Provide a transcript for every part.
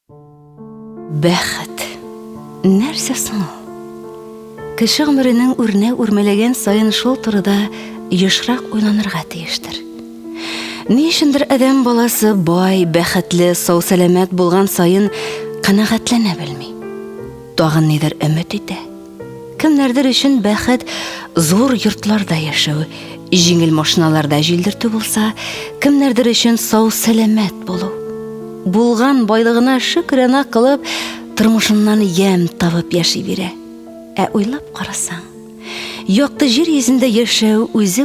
Бәхет. Нәрсә соң ул? Кеше гомеренең үрмәләгән сайын шул турыда ешрак уйланырга тиештер. Ни өчендер адәм баласы бай, бәхетле, сау-сәламәт булган сайын канәгатьләнә белми. Тагын нидер өмет итә. Кемнәрдер өчен бәхет зур йортларда яшәү, җиңел машиналарда җилдертү булса, кемнәрдер өчен сау-сәламәт булу. Булган байлыгына шөкранә кылып, тормышыннан ям табып яши бирә. Уйлап карасаң, якты җир йөзендә яшәү үзе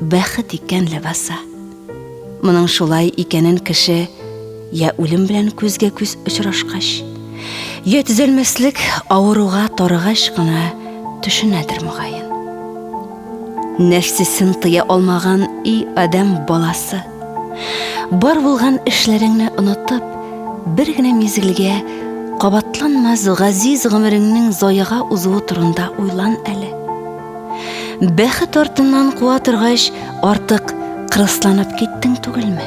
бәхет икән ләбаса. Моның шулай икәнен кеше я үлем белән күзгә-күз очрашкач, я төзәлмәслек авыруга тарыгач кына төшенәдер мөгаен. Нәфсесен тыя алмаган и адәм баласы, бар булган эшләреңне онытып, бер генә мизгелгә кабатланмас газиз гомереңнең заяга узуы турында уйлан әле. Бәхет артыннан куа торгач, артык кырысланып киттең түгелме?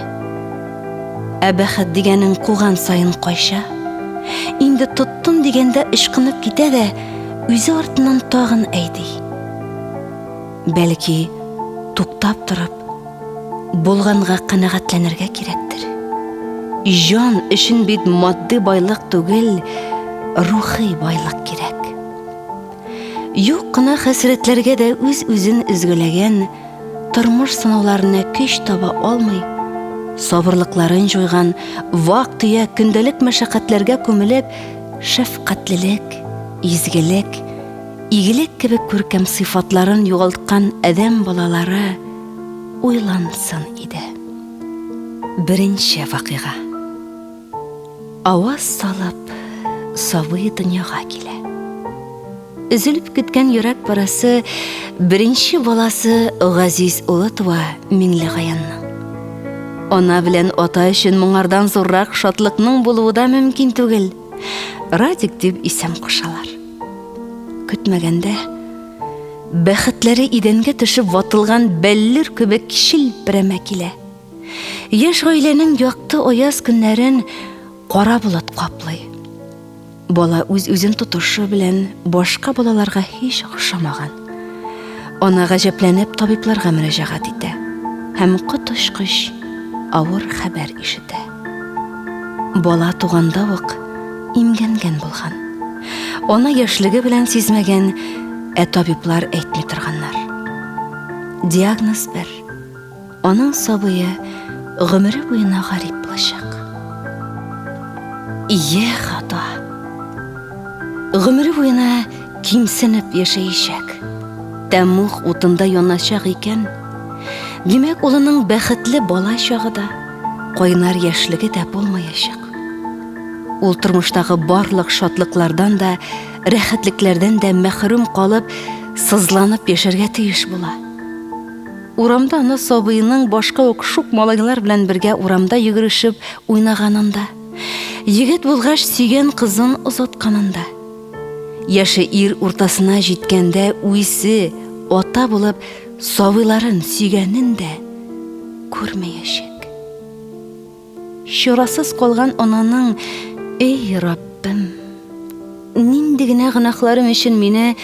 Бәхет дигәнең куган сайын кайша, инде тоттым дигәндә ышкынып китә дә, үзе артыннан тагын әйди. Бәлки, туктап торып, булганга канәгатьләнергә кирәктер. Җан өчен бит матди байлык түгел, рухи байлык кирәк. Юк кына хәсрәтләргә дә үз-үзен изгеләгән, тормыш сынауларына көч таба алмый, сабырлыкларын җуйган, вак төя көндәлек мәшәкатьләргә күмелеп, шәфкатьлелек, изгелек, игелек кебек күркәм сыйфатларын югалткан адәм балалары уйлансын иде. Беренче вакыйга. Аваз салып, сабый дөньяга килә. Üzülüp көткән йөрәк парасы беренче баласы Газиз улы туа Миңлегаянның. Ана белән ата өчен моңардан зуррак шатлыкның булуы да мөмкин түгел. Радик дип исем кушалар. Көтмәгәндә бәхетләре идәнгә төшеп ватылган бәллер кебек шилпәрәмә килә. Яшь гаиләнең якты аяз көннәрен кара булат каплый. Бала үз-үзен тотышы белән башка балаларга һич охшамаган. Ана гаҗәпләнеп табибларга мөрәҗәгать итә һәм котышкыч авыр хәбәр ишетә. Бала туганда ук имгәнгән булган. Ана яшьлеге белән сизмәгән, табиблар әйтми торганнар. Диагноз бер. Аның сабые гомере буена гарип булачак. Хата. Гомере буена кимсенеп яшәячәк. Тәмух утында яначак икән. Димәк, улының бәхетле бала чагыда кайнар яшьлеге дә булмаячак. Ул тормыштагы барлык шатлыклардан да, рәхәтлекләрдән дә мәхрүм калып, сызланып яшәргә тиеш була. Урамда аны сабыйның башка ук шук малайлар белән бергә урамда йөгерешеп уйнаганында, егет булгач сөйгән кызын озатканында, яше ир уртасына җиткәндә үзе ата булып сабыйларын сөйгәнен дә күрмәячәк. Шурасыз калган ананың: "Эй Раббим, нинди генә гөнаһларым өчен мине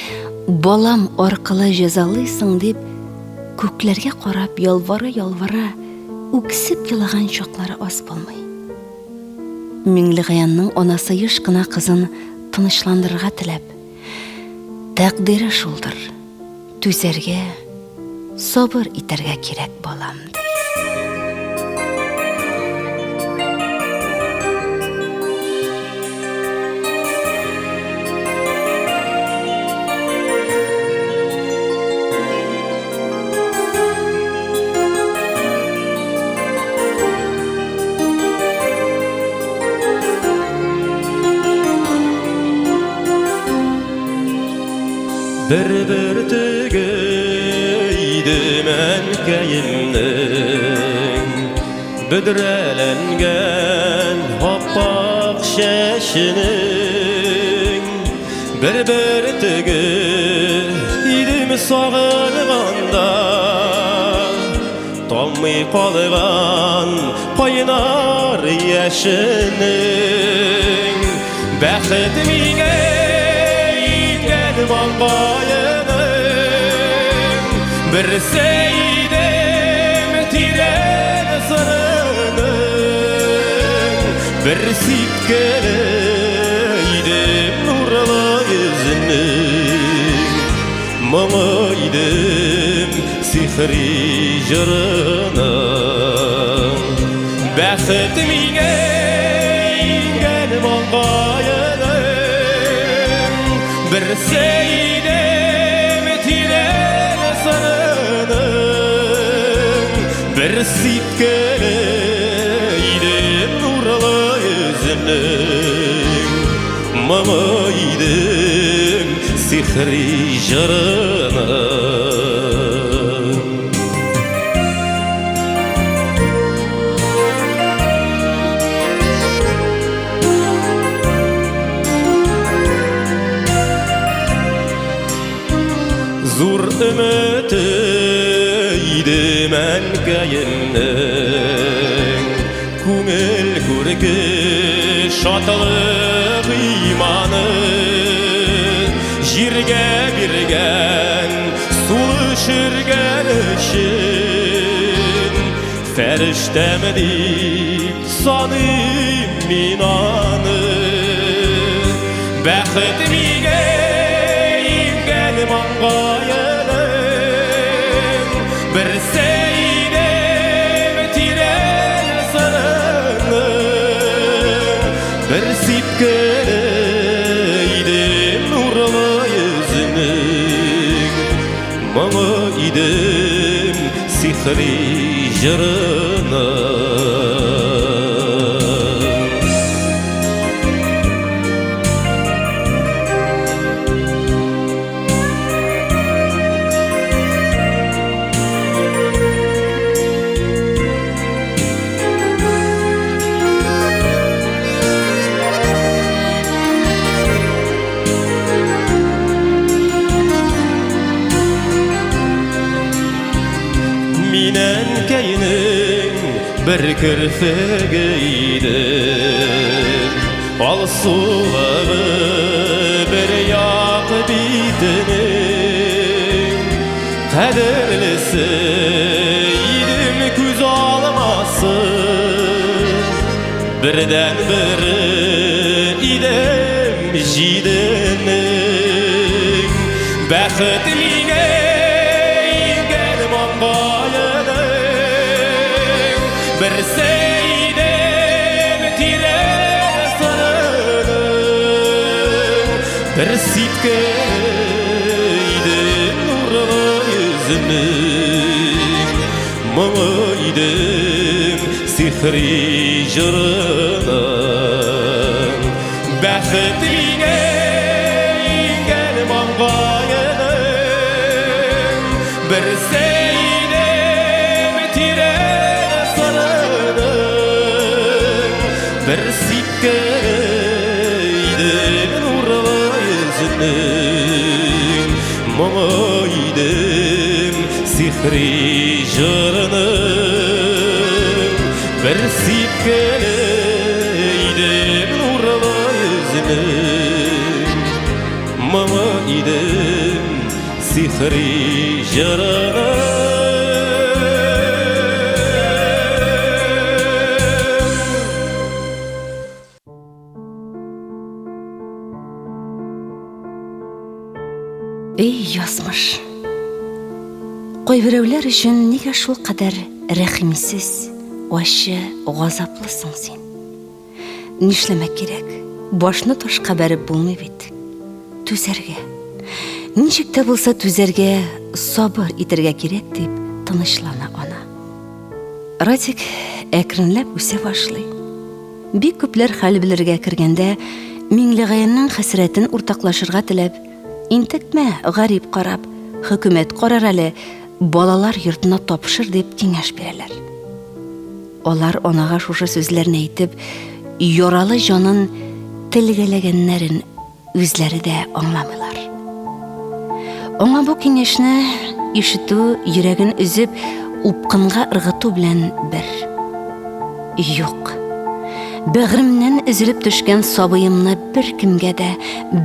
балам аркылы җәзалыйсың" дип күкләргә карап ялвара, үксеп елаган чаклары аз булмый. Миңлегаянның анасы еш кына кызын тынычландырырга теләп, тәкъдире шулдыр, түзәргә, сабыр итәргә кирәк балам ди. Bir tügüydü mənkəyimnin, büdrələnən hoppaq şəşinin. Bir tügüydü sağılğanda, tommy qalğan qaynar yaşının. Бәхет миңе иткән маңгайының, бір сейдем тирән сырының, бір сипкеле идем нурлы yüzünün, мұңы идем сихри жырының. Бәхет миңе иткән маңгайының, бір сейдем тирән сырының, бір сипкеле идем нурлы yüzünün, мұңы идем сихри жырының. Зур үміті идем әнкәйімнің, көңіл көркі шатылық иманы, жерге берген сул ішірген үшін, фәрештәм деп саныйм мен аны. Бәхет миңе иткән маңгайының, бір сейдем тирән сырының, бір сипкеле идем нурлы yüzünün, мұңы идем сихри жырының. Әнкәйнең бір кірфігі идем, ал сулығы бір яқ бетінің, қадірлісі идем көз алмасы, бірден бірі идем жидінің. Бәхет миңе иткән маңгайының, бір сейдем тирән сырының, бір сипкеле идем нурлы yüzünün, мұңы идем сихри жырының. Бәхет миңе иткән маңгайының, бір сейдем тирән сырының, бір сипкеле идем нурлы yüzünün, мұңы идем сихри жырының, бір сипкеле идем нурлы yüzünün, мұңы идем сихри жырының. Эй, язмыш! Кайберәүләр өчен нигә шул кадәр рәхимсез, ачы, газаплысың син? Нишләмәк кирәк? Башны ташка бәреп булмый бит. Түзәргә. Ничек тә булса түзәргә, сабыр итәргә кирәк дип тынычлана ана. Радик әкренләп үсә башлый. Бик күпләр хәл белергә кергәндә, Миңлегаяның хәсрәтен уртаклашырга теләп, интекмә, гарип карап, хөкүмәт карар әле, балалар йортына тапшыр дип киңәш бирәләр. Алар анага шушы сүзләрне әйтеп, яралы җанын телгәләгәннәрен үзләре дә аңламыйлар. Аңа бу киңәшне ишетү йөрәген үзеп, упкынга ыргыту белән бер. Юк. Бәгыремнән өзелеп төшкән сабыемны бер кемгә дә,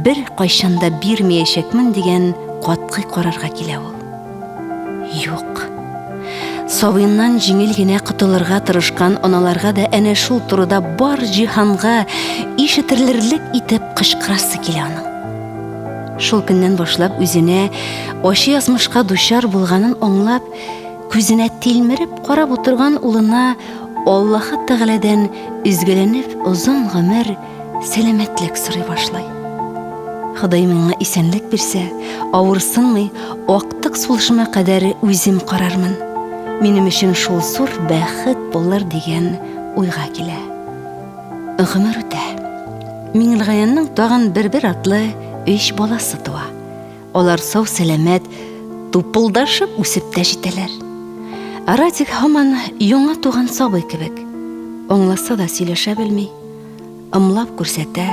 бер кайчанда бирмәячәкмен дигән катгый карарга килә ул. Юк. Сабыйыннан җиңел генә котылырга тырышкан аналарга да әнә шул турыда бар җиһанга ишетерлек итеп кычкырасы килә аның. Шул көннән башлап үзенә ачы язмышка дучар булганын аңлап, күзенә тилмереп карап утырган улына Аллаһы Тәгаләдән изгеләнеп озын гомер, сәламәтлек сорый башлый. Ходай миңа исәнлек бирсә, авырсынмый, актык сулышыма кадәр үзем карармын. Минем өчен шул зур бәхет булыр дигән уйга килә. Гомер үтә. Миңелгаянның тагын бер атлы 3 баласы туа. Алар сау сәламәт, тупылдашып үсеп тә җитәләр. Радик һаман яңа туган сабый кебек. Аңласа да сөйләшә белми, ымлап күрсәтә,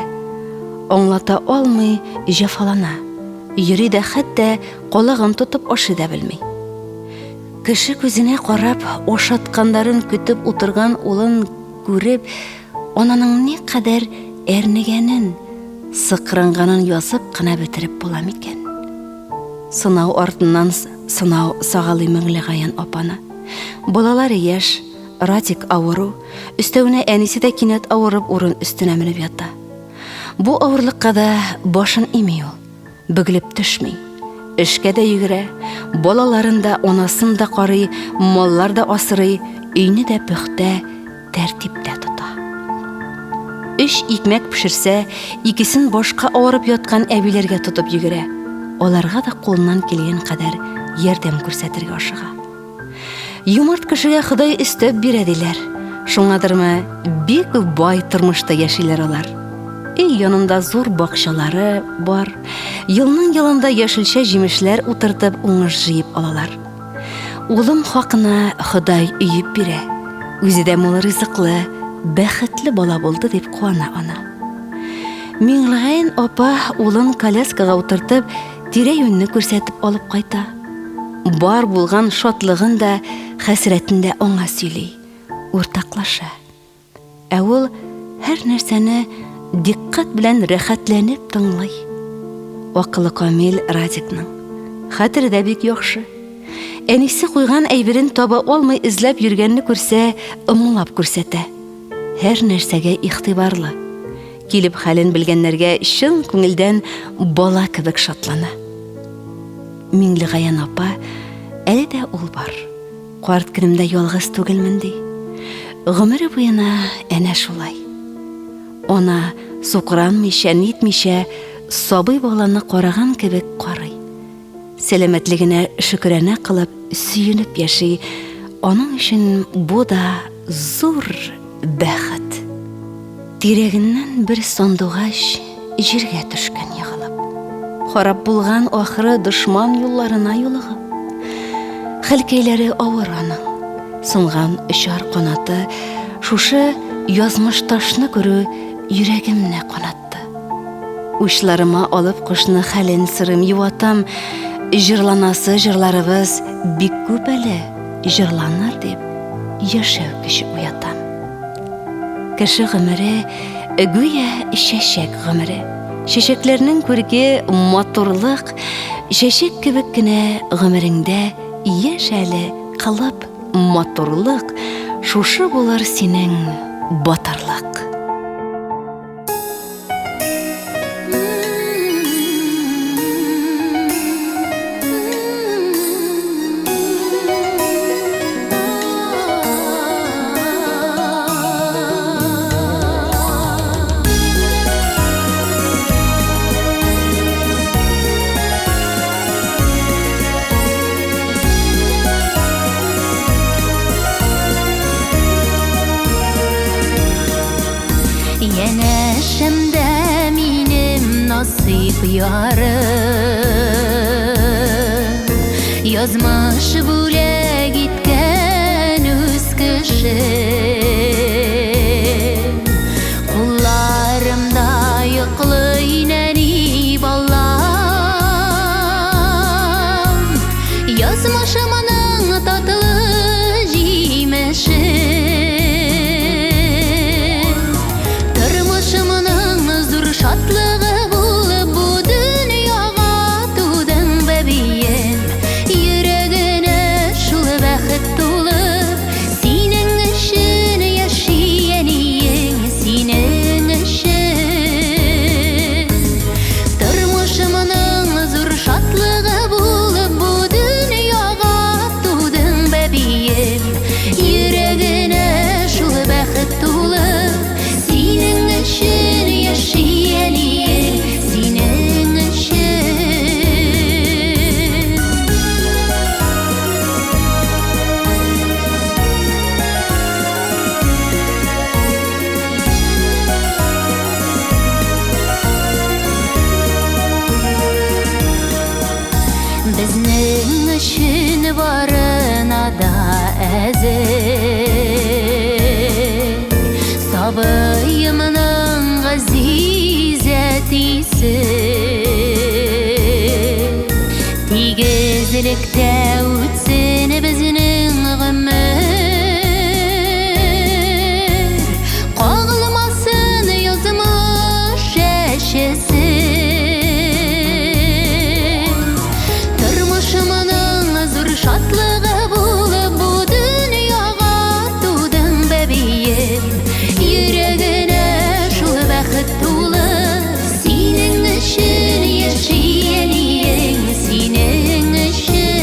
аңлата алмый, җәфалана. Йөри дә хәтта калагын тотып ашый да белми. Кеше күзенә карап, ашаткандарын көтеп утырган улын күреп, ананың ни кадәр әрнегәнен, сыкранганын язып кына бетереп була микән? Сынау артыннан сынау сагалый Миңлегаян апаны. Балалары яшь, Радик авыру, өстәвенә әнисе дә кинәт авырып урын өстенә менеп ята. Бу авырлыкка да башын ими ул, бөгелеп төшми. Эшкә дә йөгерә, балаларын да, анасын да карый, маллар да асырый, өйне дә пөхтә, тәртиптә тота. 3 икмәк пешерсә, икесен башка авырып яткан әбиләргә тотып йөгерә. Аларга да кулыннан килгән кадәр ярдәм күрсәтергә ашыга. Юмарт кешегә Ходай өстәп бирә диләр. Шуңадырмы, бик бай тормышта яшиләр алар. Өй янында зур бакчалары бар. Елның елында яшелчә җимешләр утыртып уңыш җыеп алалар. Улым хакына Ходай өйеп бирә. Үзе дә мул ризыклы, бәхетле бала булды дип куана ана. Миңлегаян апа улын коляскага утыртып, тирә-юньне күрсәтеп алып кайта. Бар булган шатлыгын да, хәсрәтен дә аңа сөйли, уртаклаша. Ә ул һәр нәрсәне диккать белән рәхәтләнеп тыңлый. Акылы камил Радикның. Хәтере дә бик яхшы. Әнисе куйган әйберен таба алмый эзләп йөргәнне күрсә, ымлап күрсәтә. Һәр нәрсәгә игътибарлы. Килеп хәлен белгәннәргә чын күңелдән бала кебек шатлана. Миңлегаян апа, әле дә ул бар. Карт көнемдә ялгыз түгелмен ди. Гомере буена әнә шулай. Ана сукранмыйча, нитмичә, сабый баланы караган кебек карый. Сәламәтлегенә шөкранә кылып, сөенеп яши. Аның өчен бу да зур бәхет. Тирәгеннән бер сандугач җиргә төшкән ягылып. Харап булган ахыры дошман юлларына юлыгып. Хәлкәйләре авыр аның. Сынган өчар канаты, шушы язмыш ташны күрү йөрәгемне канатты. Учларыма алып кошны хәлен сырым юатам, җырланасы җырларыбыз бик күп әле, җырланыр дип, яшәү кеше уятам. Кеше гомере гүя чәчәк гомере. Чәчәкләрнең күрке матурлык, чәчәк кебек кенә гомереңдә яшь әле кылып матурлык, шушы булыр синең батырлык. Янәшемдә минем насыйп ярым, язмыш бүләк иткән үз кеше. Кулларымда йоклый нәни балам, язмышымның татлы җимеше. ғазизәтісі Тигізлікте өтсін бізінің ғұмыр Қағылмасын язмыш әшесі Тұрмышымының зұр шатлығы болып бұ дүнияға тудың бәбейім Жүрегіне шул бәхет толы Сенің үшін яшиялиен сенің үшін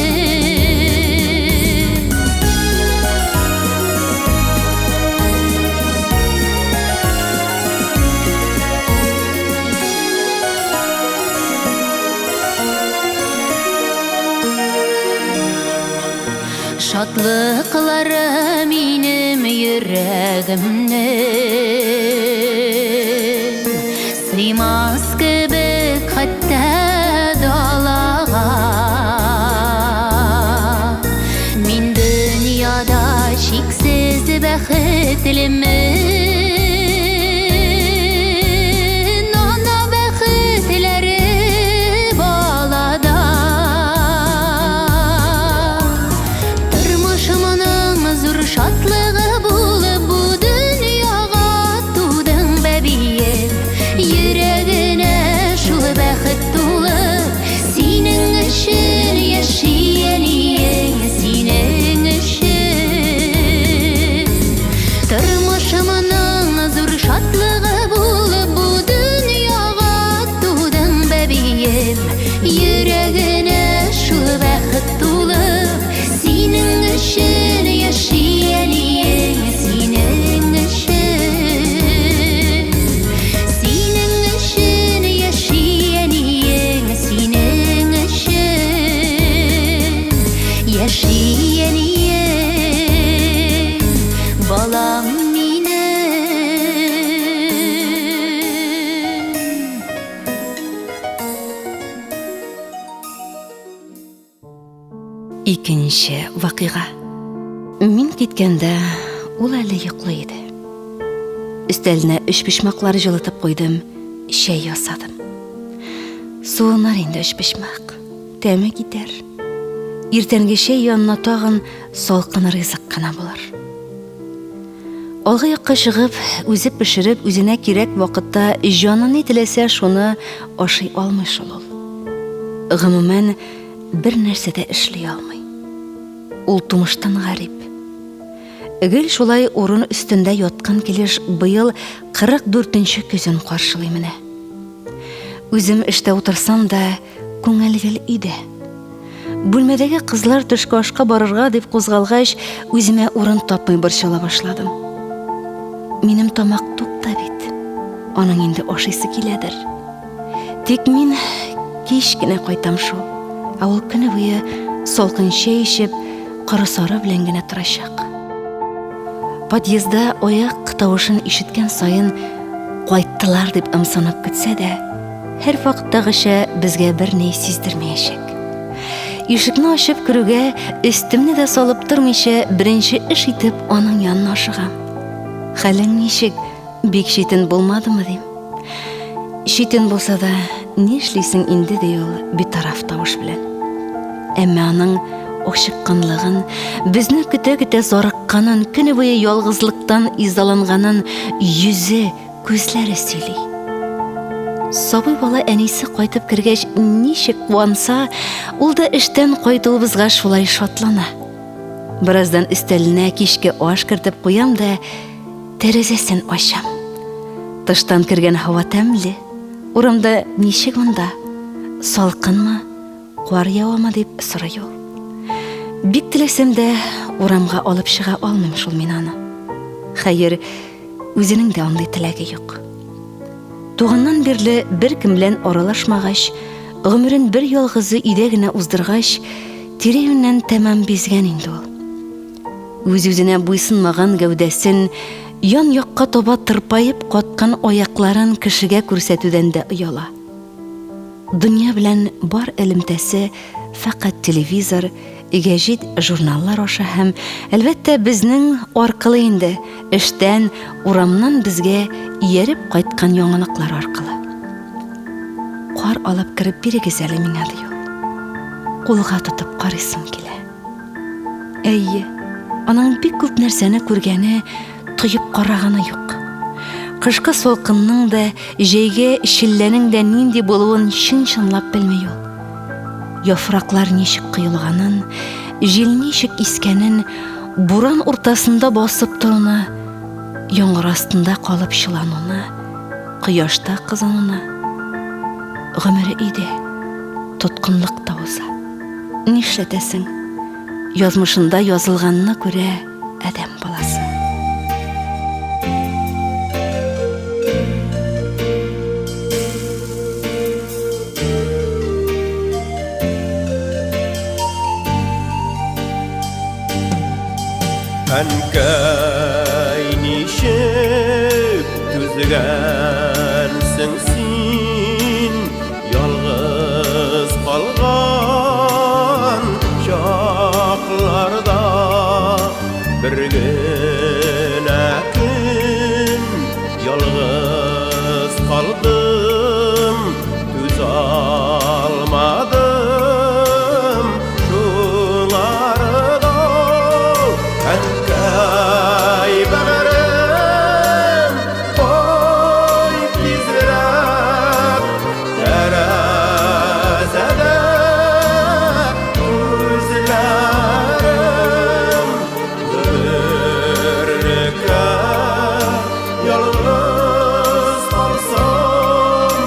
Шатлықлары менің жүрегімнің Сыймас кебек хатта далаға Мен дүнияда шексіз бәхетлімін Ана бәхетлері балада Тұрмышымның зұр шатлығы болып бұ дүнияға тудың бәбейім Жүрегіне шул бәхет толы Сенің үшін яшиялиен сенің үшін Тұрмышымның зұр шатлығы болып бұ дүнияға тудың бәбейім Жүрегіне шул бәхет толы Сенің үшін яшиялиен сенің үшін Сенің үшін яшиялиен сенің үшін Яшиялиен балам минем Икенче вакыйга. Мин киткәндә ул әле йоклый иде. Өстәленә 3 пишмаклар җылытып куйдым, чәй ясадым. Суынар инде 3 пишмак. Тәме китәр. Иртәнге чәй янына тагын салкын ризык кына булыр. Алгы якка чыгып, үзе пешереп, үзенә кирәк вакытта җаны ни теләсә шуны ашый алмый шул ул. Гомумән бер нәрсә дә эшли алмый. Ул тумыштан гарип. Гел шулай урын өстендә яткан килеш быел 44нче көзен каршылый менә. Үзем эштә утырсам да күңел гел иде. Бүлмәдәге кызлар төшке ашка барырга дип кузгалгач, үземә урын тапмый борчыла башладым. Минем тамак тук та бит. Аның инде ашыйсы киләдер. Тик мин кич кенә кайтам шул. Ә ул көне буе салкын чәй эчеп, кары сары белән генә торачак. Подъездда аяк тавышын ишеткән сайын кайттылар дип ымсынып көтсә дә, һәр вакыттагыча безгә бер ни сиздермәячәк. Ишекне ачып керүгә, өстемне дә салып тормыйча, беренче эш итеп аның янына ашыгам. Хәлең ничек? Бик читен булмадымы дим. Читен булса да, ни эшлисең инде ди ул битараф тавыш белән. Әмма аның ашыкканлыгын, безне көтә-көтә зарыкканын, көне буе ялгызлыктан изаланганын йөзе, күзләре сөйли. Сабый бала әнисе кайтып кергәч ничек куанса, ул да эштән кайтуыбызга шулай шатлана. Бераздан өстәленә кичке аш кертеп куям да тәрәзәсен ачам. Тыштан кергән һава тәмле. Урамда ничек монда? Салкынмы? Кар явамы дип сорый ул. Бик теләсәм дә урамга алып чыга алмыйм шул мин аны. Хәер, үзенең дә андый теләге юк. Туганнан бирле бер кем белән аралашмагач, гомерен бер ялгызы өйдә генә уздыргач, тирә-юньнән тәмам бизгән инде ул. Үз-үзенә буйсынмаган гәүдәсен, ян-якка таба тырпайып каткан аякларын кешегә күрсәтүдән дә ояла. Дөнья белән бар элемтәсе фақат телевизор, гәҗит журналлар аша һәм әлбәттә безнең аркылы инде эштән, урамнан безгә ияреп кайткан яңалыклар аркылы. Кар алып кирип бирегез әле миңа ди ул. Кулга тотып карыйсым килә. Әйе, аның бик күп нәрсәне күргәне, тоеп караганы юк. Кышкы солкынның да, җәйге шилләнең дә нинди булуын чын-чынлап белми ул. Яфраклар ничек кыйылганын, җил ничек искәнен, буран уртасында басып торуны, яңгыр астында калып чылануны, кояшта кызынуны. Гомере иде, тоткынлык та уза. Нишләтәсең? Язмышында язылганны күрә адәм баласы. Әнкәй ничек түзгәнсең син, ялгыз калган чакларда, бер генә көн ялгыз калдым, түзә алмадым шуларда. Әнкәй бәгърем, кой тизрәк, тәрәзәдә күзләрем, гомергә ялгыз калсам,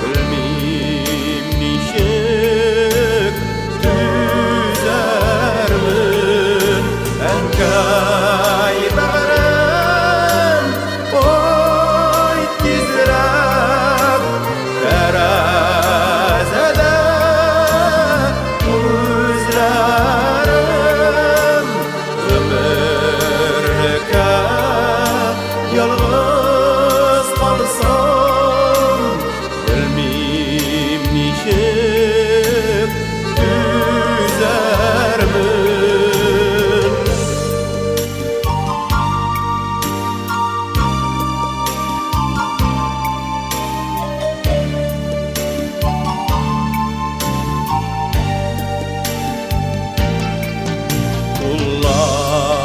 белмим ничек түзәрмен. Әнкәй бәгърем, кой тизрәк, тәрәзәдә күзләрем, гомергә ялгыз калсам, белмим ничек түзәрмен.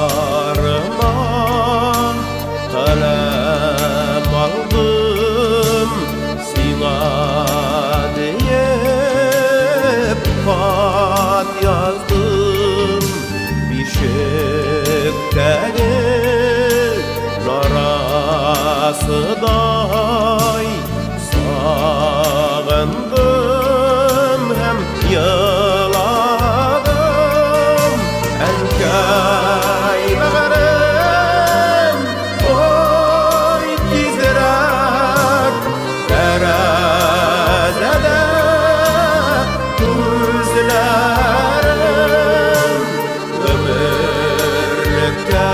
Кулларыма каләм алдым, сиңа диеп хат яздым. Бишектәге нарасыдай сагындым һәм йыладым. Әнкәй бәгърем, кой тизрәк, тәрәзәдә күзләрем, гомергә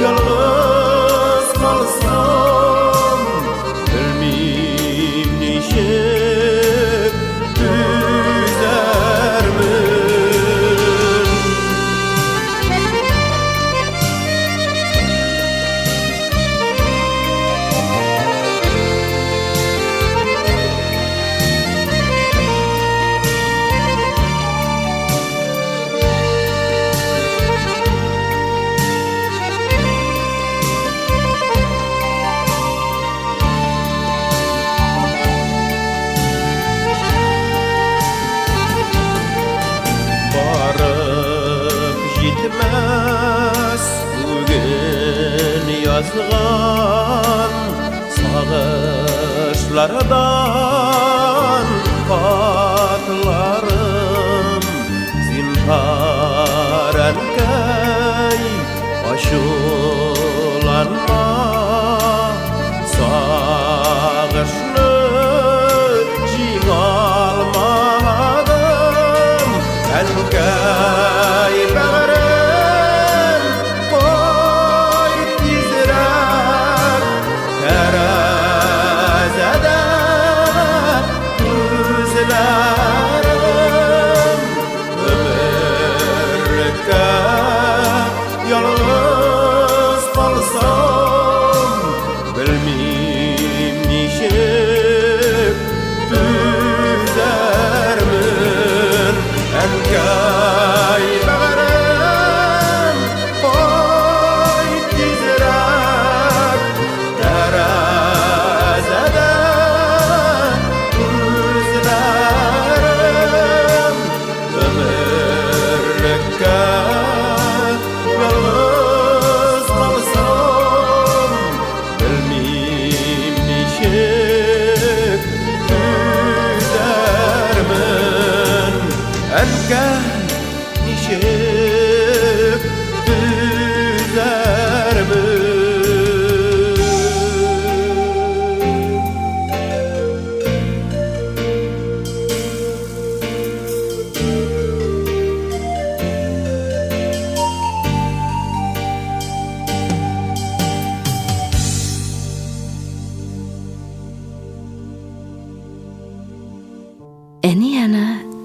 ялгыз калсам, белмим ничек түзәрмен. Барып җитмәс бүген язган сагышлардан хатларым. Зинһар әнкәй, ачуланма, сагышны җиңә алмадым. Әнкәй бәгърем, кой тизрәк, тәрәзәдә күзләрем,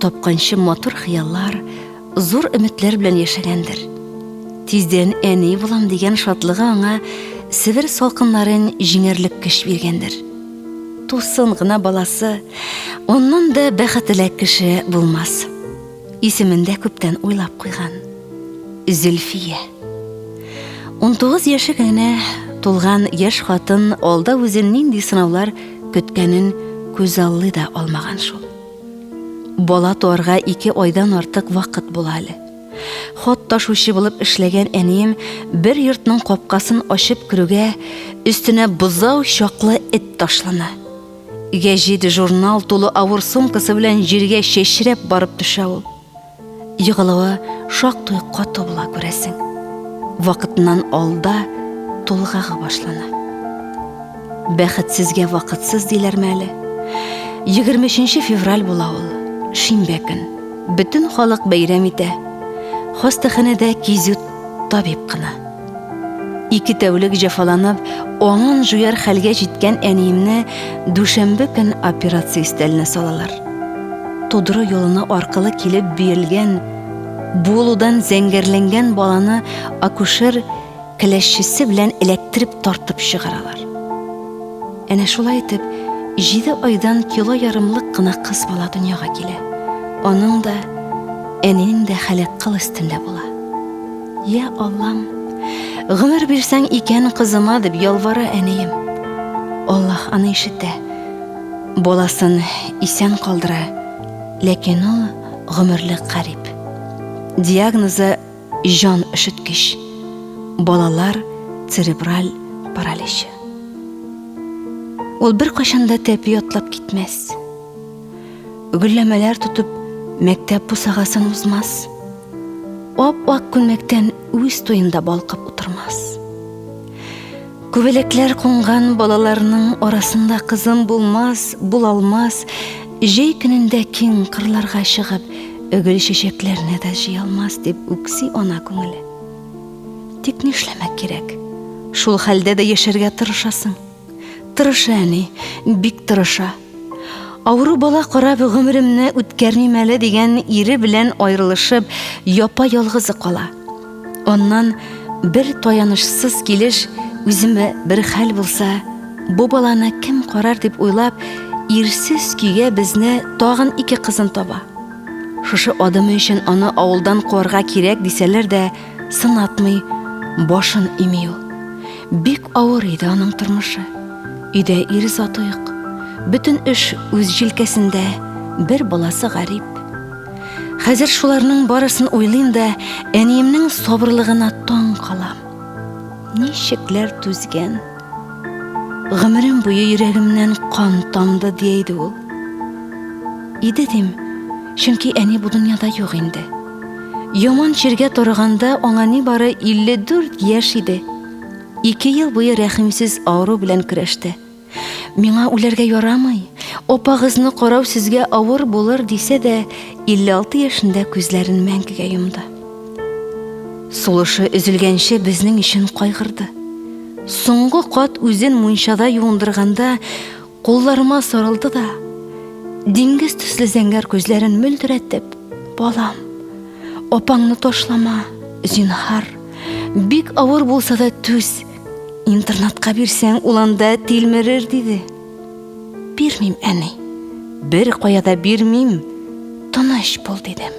тапканчы матур хыяллар, зур өметләр белән яшәгәндер. Тиздән әни булам дигән шатлыгы аңа Сибир салкыннарын җиңәрлек көч биргәндер. Тусын гына баласы, оннан да бәхетле кеше булмас. Исемендә күптән уйлап куйган. Зөлфия. 19 яши генә тулган яшь хатын алда үзен нинди сынаулар көткәнен күз аллый да алмаган шул. Бала туарга 2 айдан артык вакыт була әле. Хат ташучы булып эшләгән әнием бер йортның капкасын ачып керүгә өстенә бузау чаклы эт ташлана. Гәҗит журнал тулы авыр сумкасы белән җиргә чәчрәп барып төшә ул. Йыгылуы шактый каты була күрәсең. Вакытыннан алда тулгага башлана. Бәхетсезгә вакытсыз диләрме әле? 23 февраль була ул. Шимбә көн. Бөтен халык бәйрәм итә. Хастаханәдә кизү табиб кына. 2 тәүлек җәфаланып, аңын жуяр хәлгә җиткән әниемне дүшәмбе көн операция өстәленә салалар. Тудыру юлына аркылы килеп биелгән, булудан зәңгәрләнгән баланы акушер келәшчесе белән эләктереп тартып чыгаралар. Әнә шулай итеп, 7 айдан кило ярымлык кына кыз бала дөньяга килә. Аның да, әнинең дә хәле кыл өстендә була. Я Аллам, гомер бирсәң икән кызыма дип ялвара әнием. Аллаһ аны ишетә. Баласын исән калдыра, ләкин ул гомерлек карип. Диагнозы җан өшеткеч. Балалар церебраль паралич. Ул бер кашанда тәпи атлап китмәс. Гөлләмәләр тутып мәктәп бусагасын узмас. Ап-ак күлмәктән үз туенда балкып утырмас. Күбәләкләр кунган балаларның арасында кызым булмас, булалмас, җәй көнендә киң кырларга чыгып, өгел чәчәкләрне дә җыялмас дип үкси ана күңеле. Тик нишләмәк кирәк? Шул хәлдә дә яшәргә тырышасың. Тырыша әни, бик тырыша. Авыру бала карап гомеремне үткәрмим әле дигән ире белән аерылышып, япа-ялгызы кала. Оннан бер таянышсыз килеш үземә бер хәл булса, бу баланы кем карар дип уйлап, ирсез көйгә безне тагын 2 кызын таба. Шушы адымы өчен аны авылдан куарга кирәк дисәләр дә, сынатмый, башын ими ул. Бик авыр иде аның тормышы. Өйдә ир заты юк. Бөтен эш үз җилкәсендә, бер баласы гарип. Хәзер шуларның барысын уйлыйм да, әниемнең сабырлыгына таң калам. Ничекләр түзгән. Гомерем буе йөрәгемнән кан тамды диде ул. Иде дим, чөнки әни бу дөньяда юк инде. Яман чиргә торганда аңа ни бары 54 яшь иде. 2 ел буе рәхимсез авыру белән көрәште. Миңа үләргә ярамый, опагызны карау сезгә авыр булыр дисә дә, 56 яшендә күзләрен мәңгегә йомды. Сулышы өзелгәнче безнең өчен кайгырды. Соңгы кат үзен мунчада юындырганда, кулларыма сарылды да, диңгез төсле зәңгәр күзләрен мөлдерәтеп, балам, опаңны ташлама, зинһар, бик авыр булса да түз. Интернатка бирсәң, уланда тилмерер диде. Бирмим, әни. Бер каяда бирмим. Тыныч бул дидем.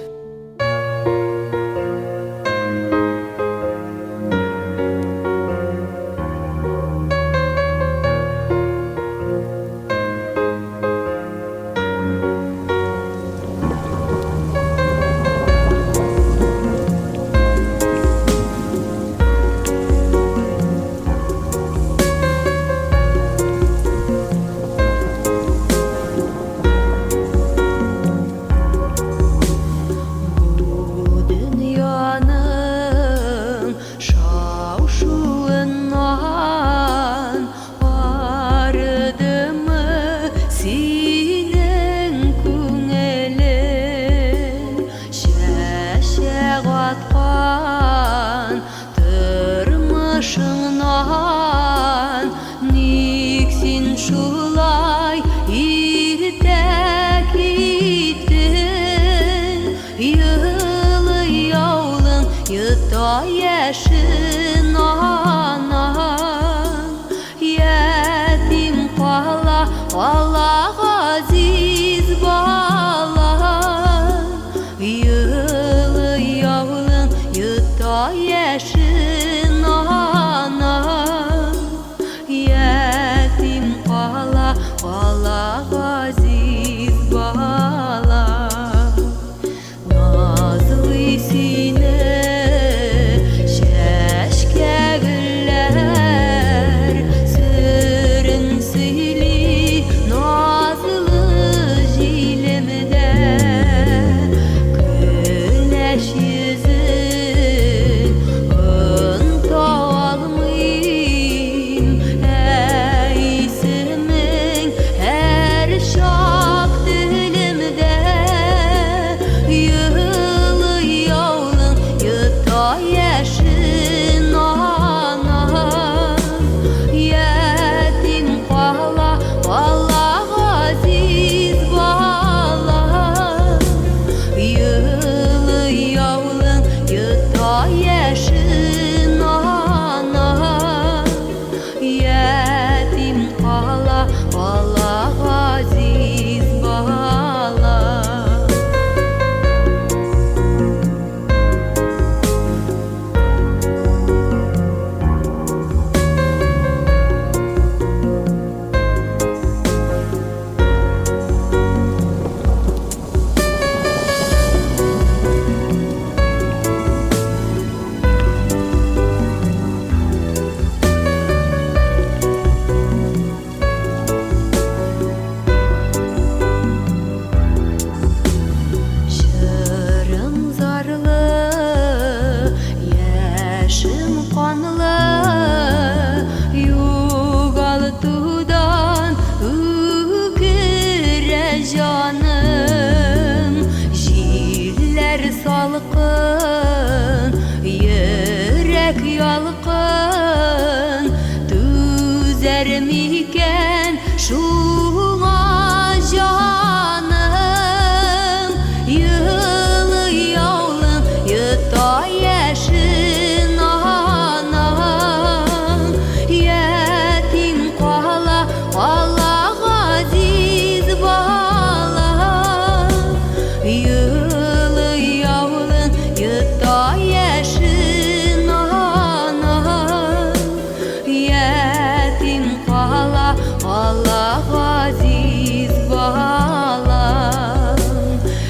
Allah aziz balam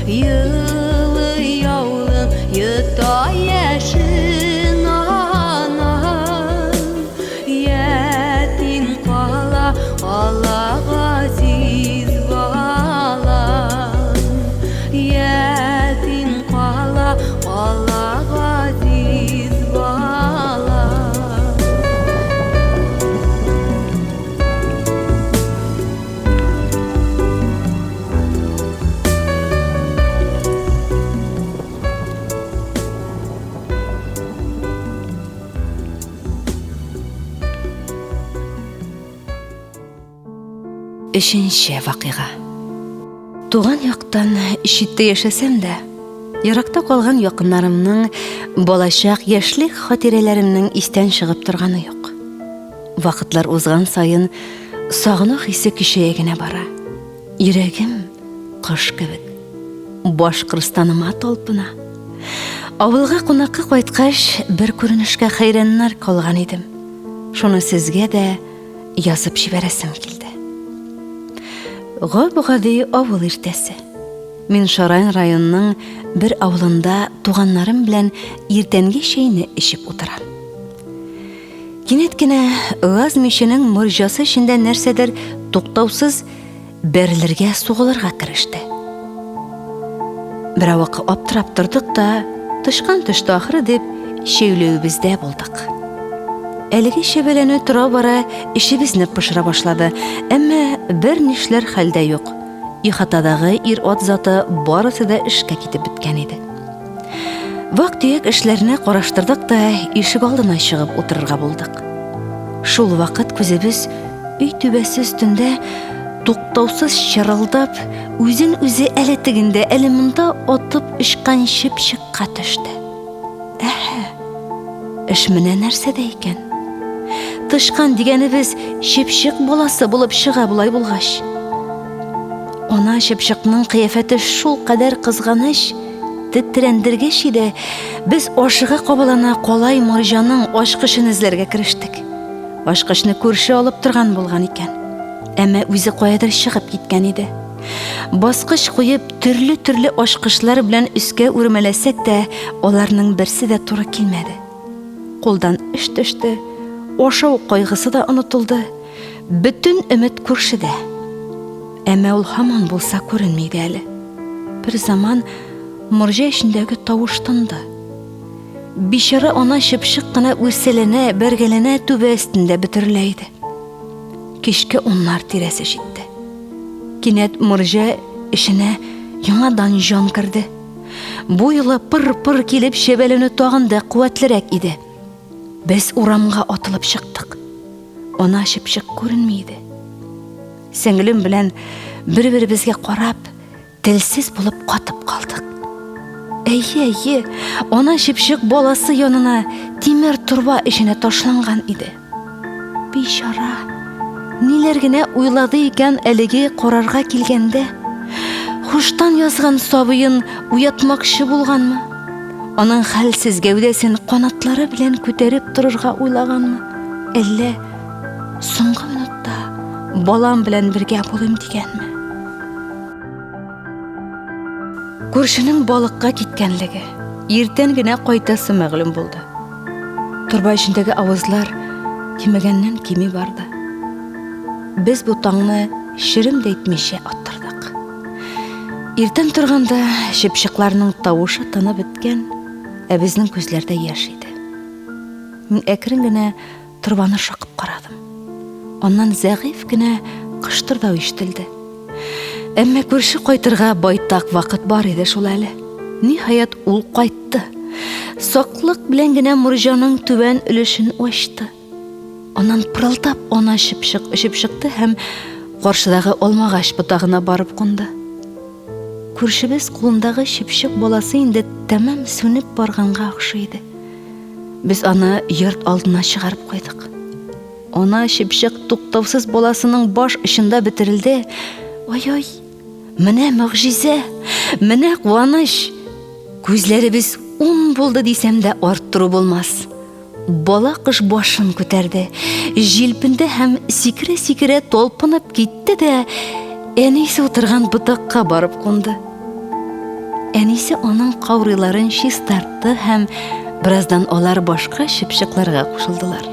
Yılı yavlın yıta yaşın anam Yetin kala Allah aziz balam Yetin kala Allah aziz balam Үшінші вақиға. Туған яқтан ишетте яшәсәм дә, еракта калган якыннарымның болашак яшьлек хатирәләремнең истән чыгып торганы юк. Вакытлар узган сайын сагыну хисе көчәя генә бара. Йөрәгем кош кебек Башкортстаныма талпына. Авылга кунакка кайткач, бер күренешкә хәйраннар калган идем. Шуны сезгә дә язып җибәрәсем килде. Габгади авыл иртәсе. Мин Шарайн районының бер авылында туганнарым белән иртәнге чәйне эчеп утырам. Кинәт кенә газ миченең морҗасы эчендә нәрсәдер туктаусыз бәрелергә сугылырга кереште. Бер вакыт аптырап тордык та, тышкан тышты ахыры дип шәйләүбездә булдык. Әлеге шәбәләнү тора бара ишебезне пышыра башлады, әмма бер нишләр хәлдә юк. Ихатадагы ир-ат заты барысы да эшкә китеп беткән иде. Вак-төяк эшләрне караштырдык та ишек алдына чыгып утырырга булдык. Шул вакыт күзебез өй түбәсе өстендә туктаусыз чырылдап, үзен үзе әле тегендә, әле монда атып ишкән чыпчыкка төште. Эш менә нәрсәдә икән? Тышкан дигәнебез чыпчык баласы булып чыга булай булгач. Ана чыпчыкның кыяфәте шул кадәр кызганыч, тетрәндергәч иде, без ашыга кабалана калай марҗаның ашкышын эзләргә керештек. Ашкышны күрше алып торган булган икән. Әмма үзе каядыр чыгып киткән иде. Баскыч куеп, төрле ашкышлар белән үскә үрмәләсәк тә, аларның берсе дә туры килмәде. Қолдан эш төште, ашау кайгысы да онытылды, бөтен өмет күршедә. Әмма ул һаман булса күренми иде әле. Бер заман морҗа эчендәге тавыш тынды. Бишара ана чыпчык кына үрсәләнә, бәргәләнә түбә өстендә бөтерелә иде. Кичке уннар тирәсе җитте. Кинәт морҗа эшенә яңадан җан керде. Бу юлы пыр-пыр килеп шәбәләнү тагын да куәтлерәк иде. Без урамга атылып чыктык. Ана чыпчык күренми иде. Сеңлем белән бер-беребезгә карап, телсез булып катып калдык. Әйе, ана чыпчык баласы янына тимер турба эченә ташланган иде. Бишара, ниләр генә уйлады икән әлеге карарга килгәндә? Хуштан язган сабыен уятмакчы булганмы? Аның хәлсез гәүдәсен канатлары белән күтәреп торырга уйлаганмы? Әллә соңгы минутта балам белән бергә булым дигәнме? Күршенең балыкка киткәнлеге иртән генә кайтасы мәгълүм булды. Турба эчендәге авызлар кимәгәннән кими барды. Без бу таңны ширим дә әйтмичә аттырдык. Иртән торганда чыпчыкларның тавышы тынып беткән, ә безнең күзләрдә яшь иде. Мин әкрен генә турбаны шакып карадым. Аннан зәгыйфь кенә кыштырдау ишетелде. Әмма күрше кайтырга байтак вакыт бар иде шул әле. Ниһаять ул кайтты. Саклык белән генә морҗаның түбән өлешен ачты. Аннан пырылдап ана чыпчык эчеп чыкты һәм каршыдагы алмагач ботагына барып кунды. Күршебез кулындагы чыпчык баласы инде тәмам сүнеп барганга охшайды. Без аны йорт алдына чыгарып куйдык. Ана чыпчык туктаусыз баласының баш очында бетерилде. Ой, менә мөгъҗиза, менә куаныч. Күзләребез ун булды дисәм дә арттыру булмас. бала кыш башын күтәрде, җилпенде һәм сикерә-сикерә талпынып китте дә әнисе утырган ботакка барып кунды. Әнисе аның каурыйларын чистартты һәм бераздан алар башка чыпчыкларга кушылдылар.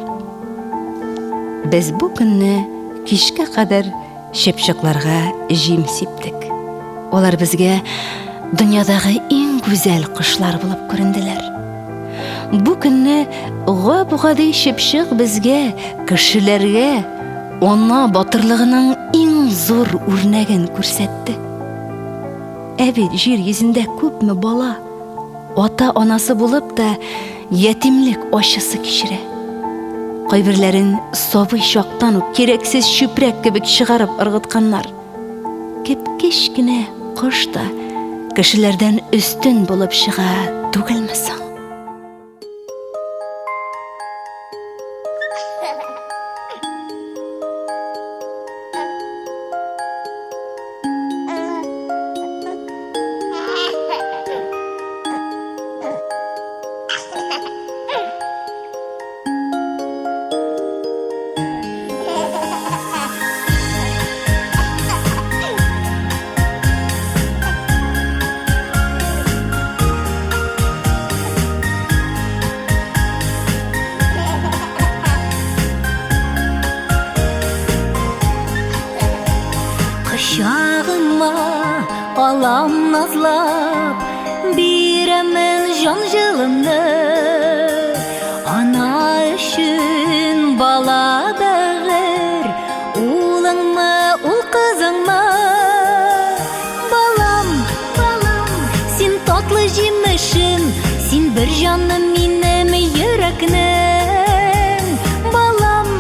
Без бу көнне кичкә кадәр чыпчыкларга җим сиптек. Алар безгә дөньядагы иң гүзәл кошлар булып күренделәр. Бу көнне гап-гади чыпчык безгә, кешеләргә, ана батырлыгының иң зур үрнәген күрсәтте. Бит җир йөзендә күпме бала ата-анасы булып та ятимлек ачысы кичерә. Кайберләрен сабый чактан ук кирәксез чүпрәк кебек чыгарып ыргытканнар. Кечкенә кош та кешеләрдән өстен булып чыга түгелме соң? Құшағыма алам назлап, бирәмен жан жылымны. Ана үшін бала бәгір, улыңмы, ул қызыңмы? Балам, син татлы җимешем, син бір жаным минем йөрәкнең. Балам,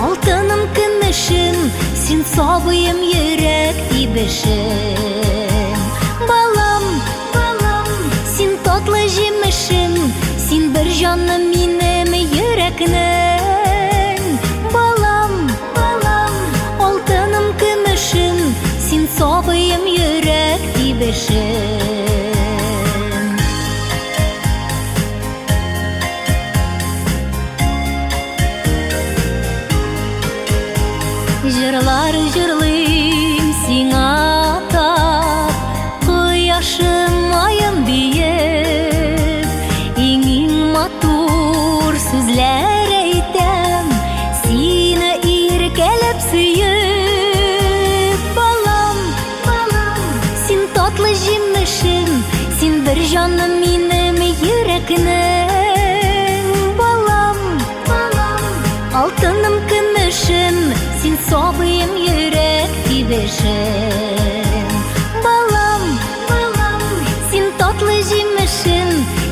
алтыным көмешем, син сабыйым йөрәк тибешем. Балам, син татлы җимешем, син бір жаным минем йөрәкнең. Балам, алтыным көмешем, син сабыйым йөрәк тибешем. Җырлар җырлыйм сиңа тап, кояшым айым биеп, иң матур сүзләр әйтәм, сине иркәләп сөеп. Балам, син татлы җимешем, син бір жаным минем йөрәкнең. Балам, алтыным көмешем, син сабыйым йөрәк тибешем. Балам, син татлы җимешем,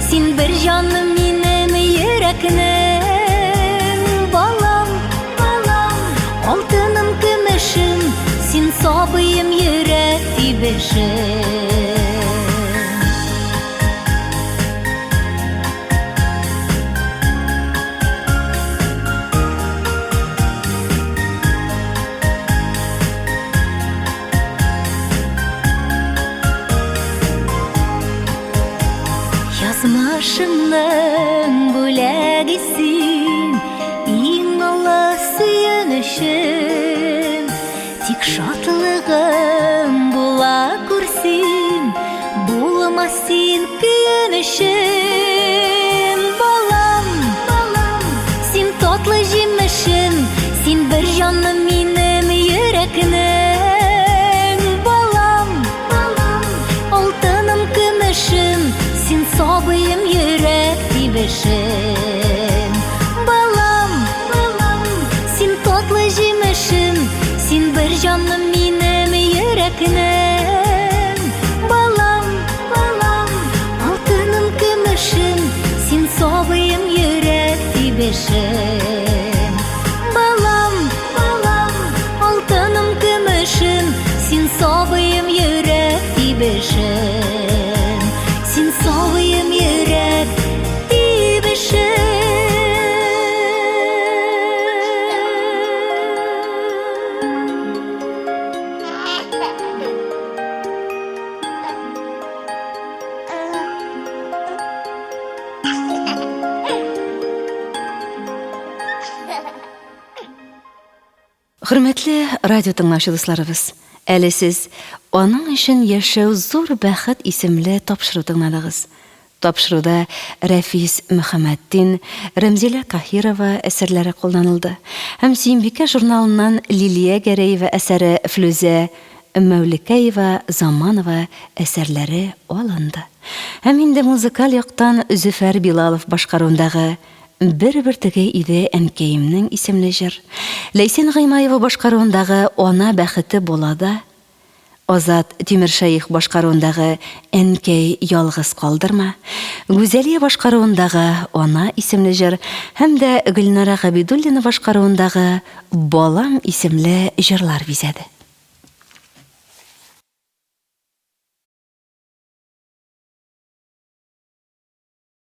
син бір жаным минем йөрәкнең. Балам, алтыным көмешем, син сабыйым йөрәк тибешем. Язмышымның бүләге син, иң олы сөенешем. Тик шатлыгым була күрсин, булма син көенешем. Балам, син татлы җимешем, син бір жаным минем йөрәкнең. Балам, алтыным көмешем, син сабыйым йөрәк тибешем. Балам, син татлы җимешем, син бір жаным минем йөрәкнең. Балам, алтыным көмешем, син сабыйым йөрәк тибешем. Балам, Хөрмәтле радио тыңлаучыларыбыз, әле сез аның өчен яшәү зур бәхет исемле тапшыру тыңладыгыз. Тапшыруда Рәфис Мөхәммәддин, Рәмзилә Каһирова әсәрләре кулланылды. Һәм Сөембикә журналыннан Лилия Гәрәева әсәре Флүзә Мәүликәева Заманова әсәрләре алынды. Һәм инде музыкаль яктан Зөфәр Билалов башкаруындагы «Бер-бер теге иде әнкәемнең» исемле җыр, Ләйсән Гыймаева башкаруындагы «Ана бәхете булада», Азат Тимершәйх башкаруындагы «Әнкәй ялгыз калдырма», Гүзәлия башкаруындагы «Ана» исемле җыр һәм дә Гөлнара Габидуллина башкаруындагы «Балам» исемле җырлар бизәде.